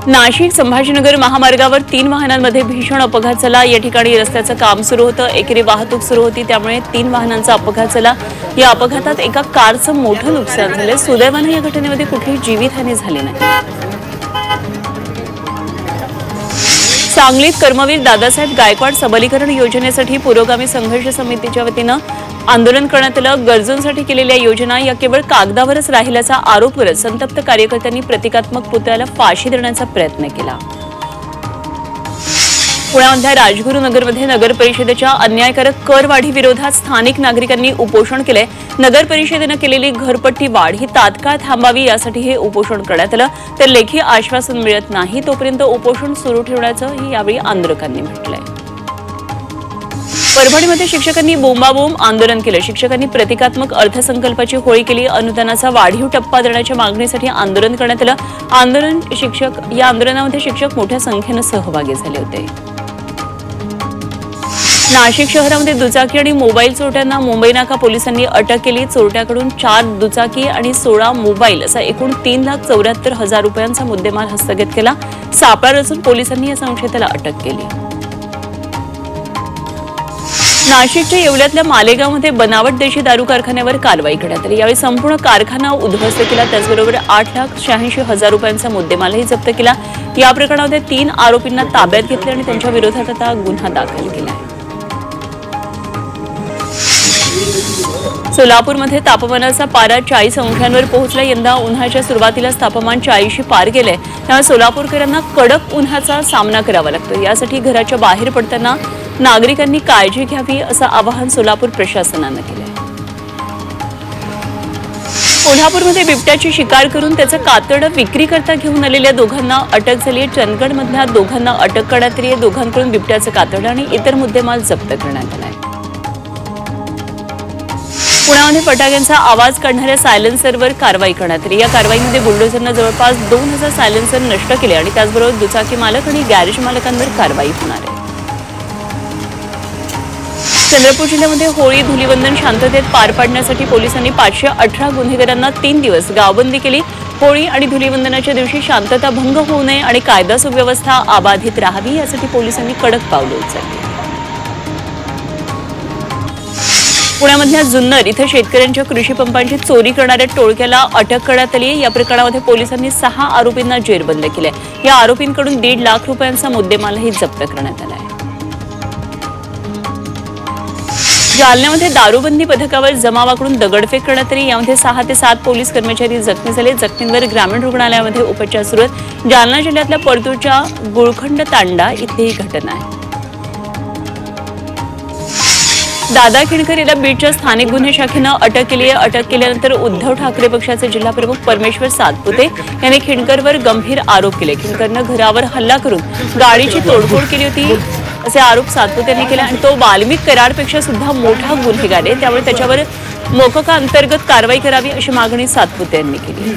नाशिक संभाजीनगर महामार्गावर 3 वाहनांमध्ये भीषण अपघात झाला। या ठिकाणी रस्त्याचं काम सुरू होतं, एकेरी वाहतूक सुरू होती, त्यामुळे 3 वाहनांचा अपघात झाला। या अपघातात एका कारचं मोठं नुकसान झालं। सुदैवाने या घटनेमध्ये कुठलीही जीवितहानी झाली नाही। सांगलीत कर्मवीर दादासाहेब गायकवाड सबलीकरण योजनेसाठी पुरोगामी संघर्ष समितीच्या वतीनं आंदोलन करण्यात आलं। गरजूंसाठी केलेल्या योजना या केवळ कागदावरच राहिल्याचा आरोप करत संतप्त कार्यकर्त्यांनी प्रतिकात्मक पुतळ्याला फाशी देण्याचा प्रयत्न केला। पुण्यामधल्या राजगुरुनगरमध्ये नगर परिषदेच्या अन्यायकारक करवाढी विरोधात स्थानिक नागरिकांनी उपोषण केले। नगर परिषदेने केलेली घरपट्टी वाढ ही तात्काळ थांबावी यासाठी हे उपोषण करण्यात आलं। तर लेखी आश्वासन मिळत नाही तोपर्यंत उपोषण सुरू ठेवण्याचं यावेळी आंदोलकांनी म्हटलंय। परभणीमध्ये शिक्षकांनी बोंबाबोंब आंदोलन केलं। शिक्षकांनी प्रतिकात्मक अर्थसंकल्पाची होळी केली। अनुदानाचा वाढीव टप्पा देण्याच्या मागणीसाठी आंदोलन करण्यात आलं। या आंदोलनामध्ये शिक्षक मोठ्या संख्येने सहभागी झाले होते। नाशिक शहरामध्ये दुचाकी आणि मोबाईल चोरट्यांना मुंबई नाका पोलिसांनी अटक केली। चोरट्याकडून 4 दुचाकी आणि 16 मोबाईल असा एकूण 3,74,000 रुपयांचा मुद्देमाल हस्तगत केला। सापळा रचून पोलिसांनी या संशयिताला अटक केली। नाशिकच्या येवल्यातल्या मालेगावमध्ये बनावट देशी दारू कारखान्यावर कारवाई करण्यात आली। यावेळी संपूर्ण कारखाना उद्ध्वस्त केला। त्याचबरोबर 8,86,000 रुपयांचा मुद्देमालही जप्त केला। या प्रकरणामध्ये 3 आरोपींना ताब्यात घेतले आणि त्यांच्या विरोधात आता गुन्हा दाखल केला आहे। सोलापूरमध्ये तापमानाचा पारा 40 अंशांवर पोहोचला। यंदा उन्हाच्या सुरुवातीलाच तापमान 40 पार गेले, त्यामुळे सोलापूरकरांना कडक उन्हाचा सामना करावा लागतो। यासाठी घराच्या बाहेर पडताना नागरिकांनी काळजी घ्यावी असं आवाहन सोलापूर प्रशासनानं केलं। कोल्हापूरमध्ये बिबट्याची शिकार करून त्याचं कातडं विक्रीकरता घेऊन आलेल्या दोघांना अटक झाली आहे। चंदगडमधल्या दोघांना अटक करण्यात आली आहे। दोघांकडून बिबट्याचं कातडं आणि इतर मुद्देमाल जप्त करण्यात आला आहे। पुण्यामध्ये फटाक्यांचा आवाज काढणाऱ्या सायलेन्सरवर कारवाई करण्यात आली। या कारवाईमध्ये बुलडोझरनं जवळपास 2000 सायलेन्सर नष्ट केले आणि त्याचबरोबर दुचाकी मालक आणि गॅरेज मालकांवर कारवाई होणार आहे। चंद्रपूर जिल्ह्यामध्ये होळी धुलीवंदन शांततेत पार पाडण्यासाठी पोलिसांनी 518 गुन्हेगारांना 3 दिवस गावबंदी केली। होळी आणि धुलीवंदनाच्या दिवशी शांतता भंग होऊ नये आणि कायदा सुव्यवस्था अबाधित राहावी यासाठी पोलिसांनी कडक पावले उचलली। पुण्यामधल्या जुन्नर इथं शेतकऱ्यांच्या कृषी पंपांची चोरी करणाऱ्या टोळक्याला अटक करण्यात आली। या प्रकरणामध्ये पोलिसांनी 6 आरोपींना जेरबंद केले। या आरोपींकडून 1.5 लाख रुपयांचा मुद्देमालही जप्त करण्यात आला आहे। जालन्यामध्ये दारूबंदी पथकावर जमावाकडून दगडफेक करण्यात आली। यामध्ये 6 ते 7 पोलीस कर्मचारी जखमी झाले। जखमींवर ग्रामीण रुग्णालयामध्ये उपचार सुरू आहेत। जालना जिल्ह्यातल्या परतूरच्या गुळखंड तांडा इथली ही घटना आहे। दादा खिणकर याला बीडच्या स्थानिक गुन्हे शाखेनं अटक केली आहे। अटक केल्यानंतर उद्धव ठाकरे पक्षाचे जिल्हाप्रमुख परमेश्वर सातपुते यांनी खिणकरवर गंभीर आरोप केले। खिणकरनं घरावर हल्ला करून गाडीची तोडफोड केली होती असे आरोप सातपुते यांनी केले आणि तो वाल्मिक कराडपेक्षा सुद्धा मोठा गुन्हेगार आहे, त्यामुळे त्याच्यावर मोकका अंतर्गत कारवाई करावी अशी मागणी सातपुते यांनी केली।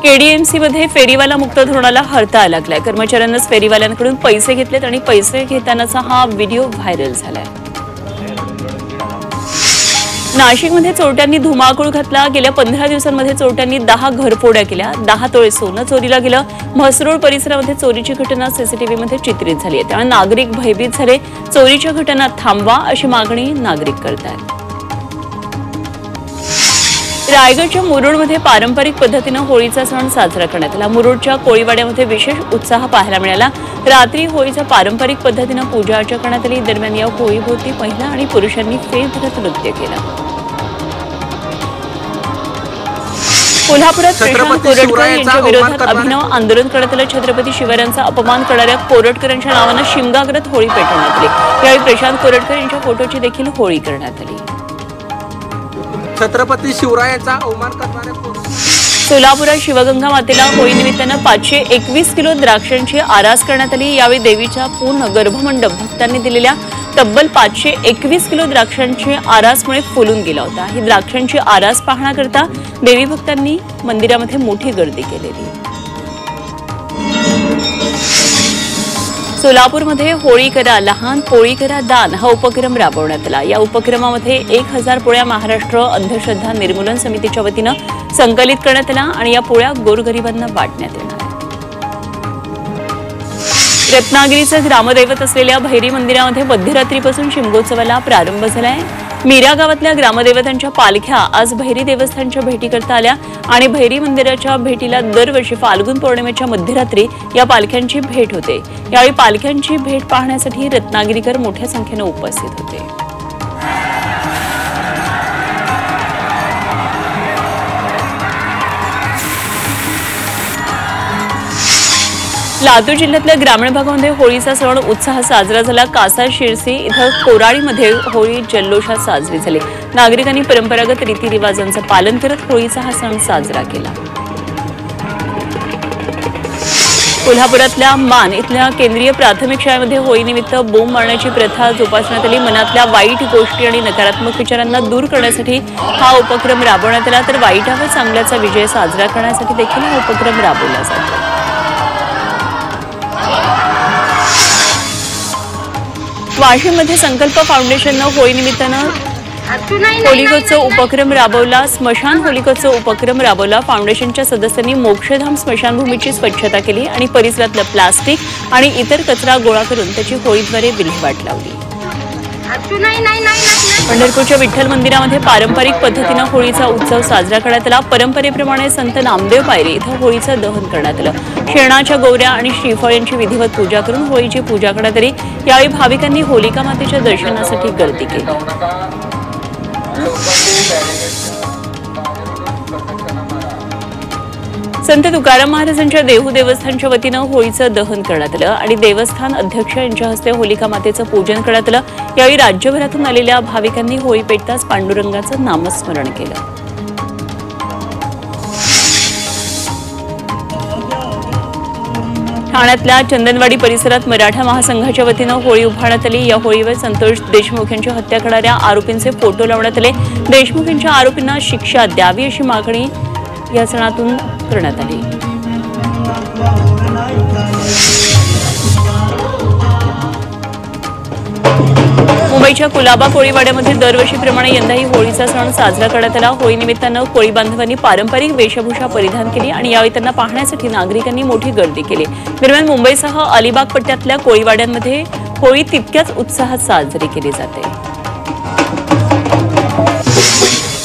केडीएमसीमध्ये फेरीवाला मुक्त धोरणाला हरताळ लागलाय। कर्मचाऱ्यांनाच फेरीवाल्यांकडून पैसे घेतलेत आणि पैसे घेतानाचा हा व्हिडिओ व्हायरल झालाय। नाशिकमध्ये चोरट्यांनी धुमाकूळ घातला। गेल्या 15 दिवसांमध्ये चोरट्यांनी 10 घरफोड्या केल्या। 10 तोळे सोनं चोरीला गेलं। म्हसरोड परिसरामध्ये चोरीची घटना सीसीटीव्हीमध्ये चित्रित झाली आहे, त्यामुळे नागरिक भयभीत झाले। चोरीच्या घटना थांबवा अशी मागणी नागरिक करतात। रायगडच्या मुरुडमध्ये पारंपरिक पद्धतीने होळीचा सण साजरा करण्यात आला। मुरुडच्या कोळीवाड्यामध्ये विशेष उत्साह पाहायला मिळाला। रात्री होळीच्या पारंपरिक पद्धतीने पूजा अर्चा करण्यात आली। दरम्यान या होळीभोवती महिला आणि पुरुषांनी फेर धरत नृत्य केलं। कोल्हापुरात प्रशांत कोरटकर यांच्या विरोधात अभिनव आंदोलन करण्यात आलं। छत्रपती शिवरायांचा अपमान करणाऱ्या कोरटकरांच्या नावानं शिमगा करत होळी पेटवण्यात आली। यावेळी प्रशांत कोरटकर यांच्या फोटोची देखील होळी करण्यात आली। छत्रपती शिवरायांचा अवमान करणाऱ्या सोलापुरात शिवगंगा मातेला होळी निमित्तानं 521 किलो द्राक्षांची आरास करण्यात आली। यावेळी देवीच्या पूर्ण गर्भमंडप भक्तांनी दिलेल्या तब्बल 521 किलो द्राक्षांची आरासमुळे फुलून गेला होता। ही द्राक्षांची आरास पाहण्याकरता देवी भक्तांनी मंदिरामध्ये मोठी गर्दी केलेली। सोलापूरमध्ये होळी करा लहान पोळी करा दान हा उपक्रम राबवण्यात आला। या उपक्रमामध्ये 1000 पोळ्या महाराष्ट्र अंधश्रद्धा निर्मूलन समितीच्या वतीनं संकलित करण्यात आल्या आणि या पोळ्या गोरगरिबांना वाटण्यात येणार। रत्नागिरीचं ग्रामदैवत असलेल्या भैरी मंदिरामध्ये मध्यरात्रीपासून शिमगोत्सवाला प्रारंभ झालाय। मीरा गावातल्या ग्रामदैवतांच्या पालख्या आज भैरी देवस्थानच्या भेटी करता आल्या आणि भैरी मंदिराच्या भेटीला दरवर्षी फाल्गुन पौर्णिमेच्या मध्यरात्री या पालख्यांची भेट होते। यावेळी पालख्यांची भेट पाहण्यासाठी रत्नागिरीकर मोठ्या संख्येने उपस्थित होते। लातूर जिल्ह्यातल्या ग्रामीण भागामध्ये होळीचा सण उत्साहात साजरा झाला। कासा शिरसी इथं कोराळीमध्ये होळी जल्लोषात साजरी झाली। नागरिकांनी परंपरागत रीतिरिवाजांचं पालन करत होळीचा हा सण साजरा केला। कोल्हापुरातल्या मान इथल्या केंद्रीय प्राथमिक शाळेमध्ये होळीनिमित्त बोंब मारण्याची प्रथा जोपासण्यात आली। मनातल्या वाईट गोष्टी आणि नकारात्मक विचारांना दूर करण्यासाठी हा उपक्रम राबवण्यात आला, तर वाईटावर चांगल्याचा विजय साजरा करण्यासाठी देखील हा उपक्रम राबवला जातो। वाशिममध्ये संकल्प फाउंडेशननं होळीनिमित्तानं होलिकोत्सव उपक्रम राबवला। स्मशान होलिकोत्सव उपक्रम राबवला। फाउंडेशनच्या सदस्यांनी मोक्षधाम स्मशानभूमीची स्वच्छता केली आणि परिसरातलं प्लास्टिक आणि इतर कचरा गोळा करून त्याची होळीद्वारे विल्हेवाट लावली। पंढरपूरच्या विठ्ठल मंदिरामध्ये पारंपरिक पद्धतीनं होळीचा उत्सव साजरा करण्यात आला। परंपरेप्रमाणे संत नामदेव पायरी इथं होळीचं दहन करण्यात आलं। शेणाच्या गौऱ्या आणि श्रीफळ यांची विधिवत पूजा करून होळीची पूजा करण्यात आली। यावेळी भाविकांनी होलिका मातेच्या दर्शनासाठी गर्दी केली। संत तुकाराम महाराजांच्या देहू देवस्थानच्या वतीनं होळीचं दहन करण्यात आलं आणि देवस्थान अध्यक्ष यांच्या हस्ते होलिका मातेचं पूजन करण्यात आलं। यावेळी राज्यभरातून आलेल्या भाविकांनी होळी पेटताच पांडुरंगाचं नामस्मरण केलं। ठाण्यातल्या चंदनवाडी परिसरात मराठा महासंघाच्या वतीनं होळी उभारण्यात आली। या होळीवर संतोष देशमुख यांची हत्या करणाऱ्या आरोपींचे फोटो लावण्यात आले। देशमुख यांच्या आरोपींना शिक्षा द्यावी अशी मागणी या सणातून करण्यात आली। मुंबईच्या कुलाबा कोळीवाड्यामध्ये दरवर्षीप्रमाणे यंदाही होळीचा सण साजरा करण्यात आला। होळीनिमित्तानं कोळी बांधवांनी पारंपरिक वेशभूषा परिधान केली आणि यावेळी त्यांना पाहण्यासाठी नागरिकांनी मोठी गर्दी केली। दरम्यान मुंबईसह अलिबाग पट्ट्यातल्या कोळीवाड्यांमध्ये होळी तितक्याच उत्साहात साजरी केली जाते।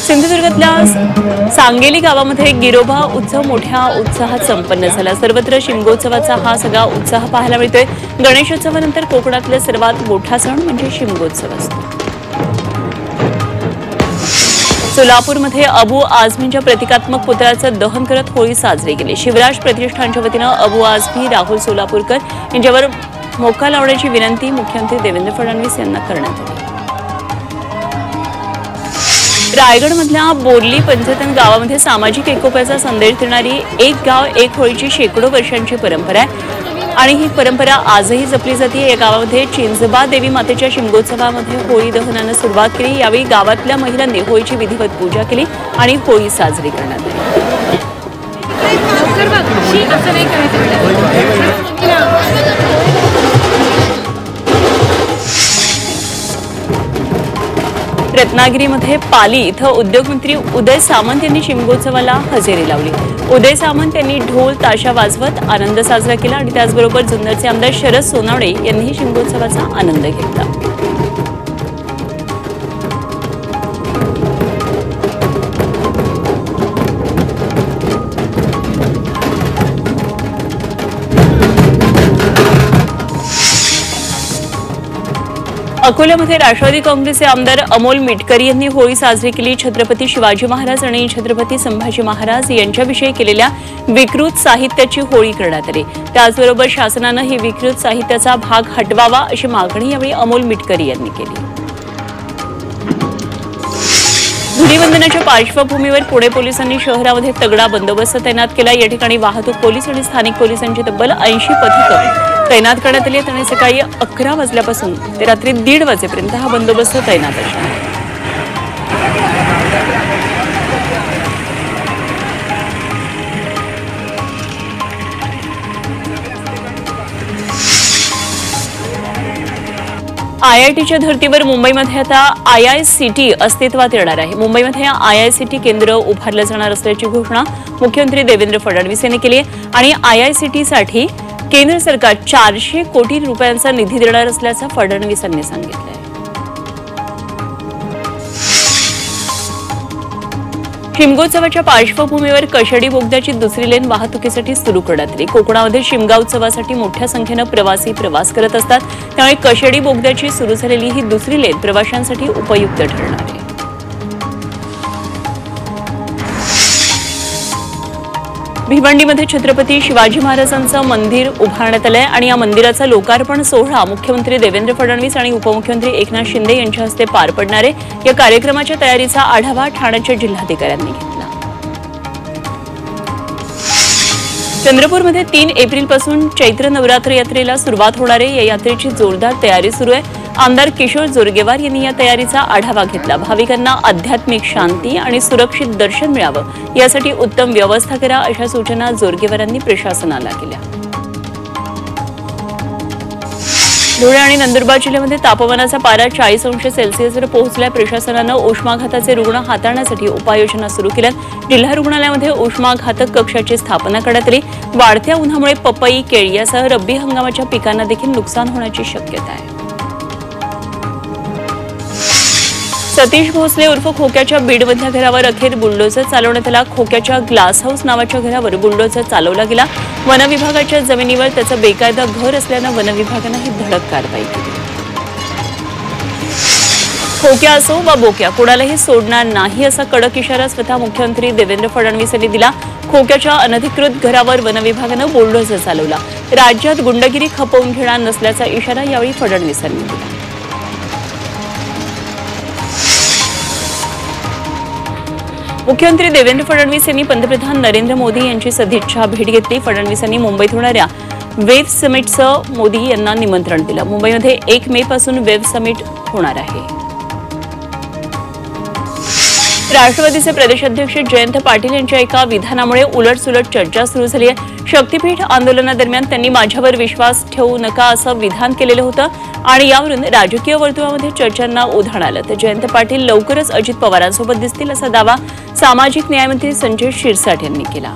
सिंधुदुर्गातल्या सांगेली गावामध्ये गिरोबा उत्सव मोठ्या उत्साहात संपन्न झाला। सर्वत्र शिमगोत्सवाचा हा सगळा उत्साह पाहायला मिळतोय। गणेशोत्सवानंतर कोकणातला सर्वात मोठा सण म्हणजे शिमगोत्सव असतो। सोलापूरमध्ये अबू आझमींच्या प्रतिकात्मक पुतळ्याचं दहन करत होळी साजरी केली। शिवराज प्रतिष्ठानच्या वतीनं अबू आझमी राहुल सोलापूरकर यांच्यावर मोका लावण्याची विनंती मुख्यमंत्री देवेंद्र फडणवीस यांना करण्यात आली। रायगडमधल्या बोर्ली पंचतन गावामध्ये सामाजिक एकोप्याचा संदेश देणारी एक गाव एक होळीची शेकडो वर्षांची परंपरा आहे आणि ही परंपरा आजही जपली जाते। या गावामध्ये चिंचबा देवी मातेच्या शिमगोत्सवामध्ये होळी दहनानं सुरुवात केली। यावेळी गावातल्या महिलांनी होळीची विधिवत पूजा केली आणि होळी साजरी करण्यात आली। रत्नागिरीमध्ये पाली इथं उद्योगमंत्री उदय सामंत यांनी शिमगोत्सवाला हजेरी लावली। उदय सामंत यांनी ढोल ताशा वाजवत आनंद साजरा केला आणि त्याचबरोबर जुन्नरचे आमदार शरद सोनावणे यांनीही शिमगोत्सवाचा आनंद घेतला। अकोल्यामध्ये राष्ट्रवादी काँग्रेसचे आमदार अमोल मिटकरी यांनी होळी साजरी केली। छत्रपती शिवाजी महाराज आणि छत्रपती संभाजी महाराज यांच्याविषयी केलेल्या विकृत साहित्याची होळी करण्यात आली। त्याचबरोबर शासनानं ही विकृत साहित्याचा भाग हटवावा अशी मागणी यावेळी अमोल मिटकरी यांनी केली। धुलीवंदनाच्या पार्श्वभूमीवर पुणे पोलिसांनी शहरामध्ये तगडा बंदोबस्त तैनात केला। या ठिकाणी वाहतूक पोलीस आणि स्थानिक पोलिसांची तब्बल 80 पथकं तैनात करण्यात आली आणि सकाळी 11 वाजल्यापासून ते रात्री 1:30 वाजेपर्यंत हा बंदोबस्त तैनात असणार आहे। IITच्या धर्तीवर मुंबईमध्ये आता IICT अस्तित्वात येणार आहे। मुंबईमध्ये IICT केंद्र उभारलं जाणार असल्याची घोषणा मुख्यमंत्री देवेंद्र फडणवीस यांनी केली आहे आणि IICT साठी केंद्र सरकार 400 कोटी रुपयांचा निधी देणार असल्याचं फडणवीस यांनी सांगितलं। शिमगोत्सवाच्या पार्श्वभूमीवर कशेडी बोगद्याची दुसरी लेन वाहतुकीसाठी सुरू करण्यात आली। कोकणामध्ये शिमगा उत्सवासाठी मोठ्या संख्येने प्रवासी प्रवास करत असतात, त्यामुळे कशेडी बोगद्याची सुरू झालेली ही दुसरी लेन प्रवाशांसाठी उपयुक्त ठरणार आहे। भिवंडीमध्ये छत्रपती शिवाजी महाराजांचं मंदिर उभारण्यात आलंय आणि या मंदिराचा लोकार्पण सोहळा मुख्यमंत्री देवेंद्र फडणवीस आणि उपमुख्यमंत्री एकनाथ शिंदे यांच्या हस्ते पार पडणार आहे। या कार्यक्रमाच्या तयारीचा आढावा ठाण्याच्या जिल्हाधिकाऱ्यांनी घेतला। चंद्रपूरमध्ये 3 एप्रिलपासून चैत्र नवरात्र यात्रेला सुरुवात होणार आहे। या यात्रेची जोरदार तयारी सुरू आहे। आमदार किशोर जोरगेवार यांनी या तयारीचा आढावा घेतला। भाविकांना आध्यात्मिक शांती आणि सुरक्षित दर्शन मिळावं यासाठी उत्तम व्यवस्था करा अशा सूचना जोरगेवारांनी प्रशासनाला केल्या। धुळे आणि नंदुरबार जिल्ह्यामध्ये तापमानाचा पारा 40 अंश सेल्सिअसवर पोहोचला। प्रशासनानं उष्माघाताचे रुग्ण हाताळण्यासाठी उपाययोजना सुरू केल्यात। जिल्हा रुग्णालयामध्ये उष्माघातक कक्षाची स्थापना करण्यात आली। वाढत्या उन्हामुळे पपई, केळी यासह रब्बी हंगामाच्या पिकांना देखील नुकसान होण्याची शक्यता आहे। सतीश भोसले उर्फ खोक्याच्या बीडमधल्या घरावर अखेर बुलडोझर चालवण्यात आला। खोक्याच्या ग्लास हाऊस नावाच्या घरावर बुलडोझर चालवला गेला। वनविभागाच्या जमिनीवर त्याचं बेकायदा घर असल्यानं वनविभागानं ही धडक कारवाई केली। खोक्या असो वा बोक्या कोणालाही सोडणार नाही असा कडक इशारा स्वतः मुख्यमंत्री देवेंद्र फडणवीस यांनी दिला। खोक्याच्या अनधिकृत घरावर वनविभागानं बुलडोझर चालवला। राज्यात गुंडगिरी खपवून घेणार नसल्याचा इशारा यावेळी फडणवीस यांनी दिला। मुख्यमंत्री देवेंद्र फडणवीस यांनी पंतप्रधान नरेंद्र मोदी यांची सदिच्छा भेट घेतली। फडणवीस यांनी मुंबईत होणाऱ्या वेव्ह समिटचं मोदी यांना निमंत्रण दिलं। मुंबईमध्ये 1 मे पासून वेव्ह समिट होणार आहे। राष्ट्रवादीचे प्रदेशाध्यक्ष जयंत पाटील यांच्या एका विधानामुळे उलटसुलट चर्चा सुरू झाली आहे। शक्तीपीठ आंदोलनादरम्यान त्यांनी माझ्यावर विश्वास ठेवू नका असं विधान केलेलं होतं आणि यावरून राजकीय वर्तुळामध्ये चर्चांना उधाण आलं। तर जयंत पाटील लवकरच अजित पवारांसोबत दिसतील असा दावा सामाजिक न्यायमंत्री संजय शिरसाट यांनी केला।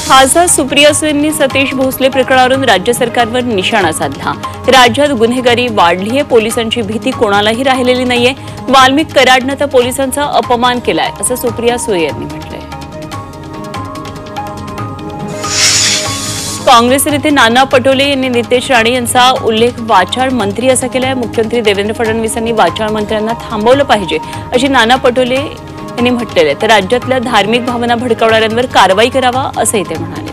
खासदार सुप्रिया सुळेंनी सतीश भोसले प्रकरणावरून राज्य सरकारवर निशाणा साधला। राज्यात गुन्हेगारी वाढली आहे, पोलिसांची भीती कोणालाही राहिलेली नाहीये। वाल्मिक कराडनं तर पोलिसांचा अपमान केलाय असं सुप्रिया सुळे यांनी म्हटलंय। काँग्रेस नेते नाना पटोले यांनी नितेश राणे यांचा उल्लेख वाचाळ मंत्री असा केलाय। मुख्यमंत्री देवेंद्र फडणवीस यांनी वाचाळ मंत्र्यांना थांबवलं पाहिजे अशी नाना पटोले यांनी म्हटलेलं आहे। तर राज्यातल्या धार्मिक भावना भडकवणाऱ्यांवर कारवाई करावा असंही ते म्हणाले।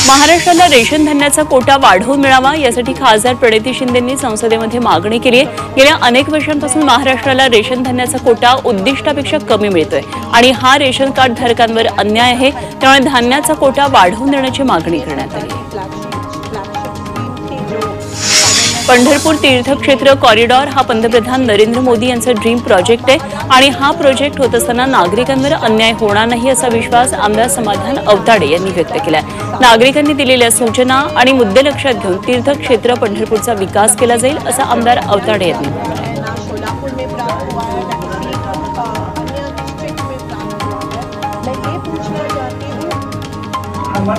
महाराष्ट्राला रेशन धान्याचा कोटा वाढवून मिळावा यासाठी खासदार प्रणिती शिंदेंनी संसदेमध्ये मागणी केली आहे। गेल्या अनेक वर्षांपासून महाराष्ट्राला रेशन धान्याचा कोटा उद्दिष्टापेक्षा कमी मिळतोय आणि हा रेशन कार्ड धारकांवर अन्याय आहे, त्यामुळे धान्याचा कोटा वाढवून देण्याची मागणी करण्यात आली आहे। पंढरपूर तीर्थक्षेत्र कॉरिडॉर हा पंतप्रधान नरेंद्र मोदी यांचा ड्रीम प्रोजेक्ट आहे आणि हा प्रोजेक्ट होत असताना नागरिकांवर अन्याय होणार नाही असा विश्वास आमदार समाधान अवताडे यांनी व्यक्त केलाय। नागरिकांनी दिलेल्या सूचना आणि मुद्दे लक्षात घेऊन तीर्थक्षेत्र पंढरपूरचा विकास केला जाईल असं आमदार अवताडे यांनी म्हटलंय। आपण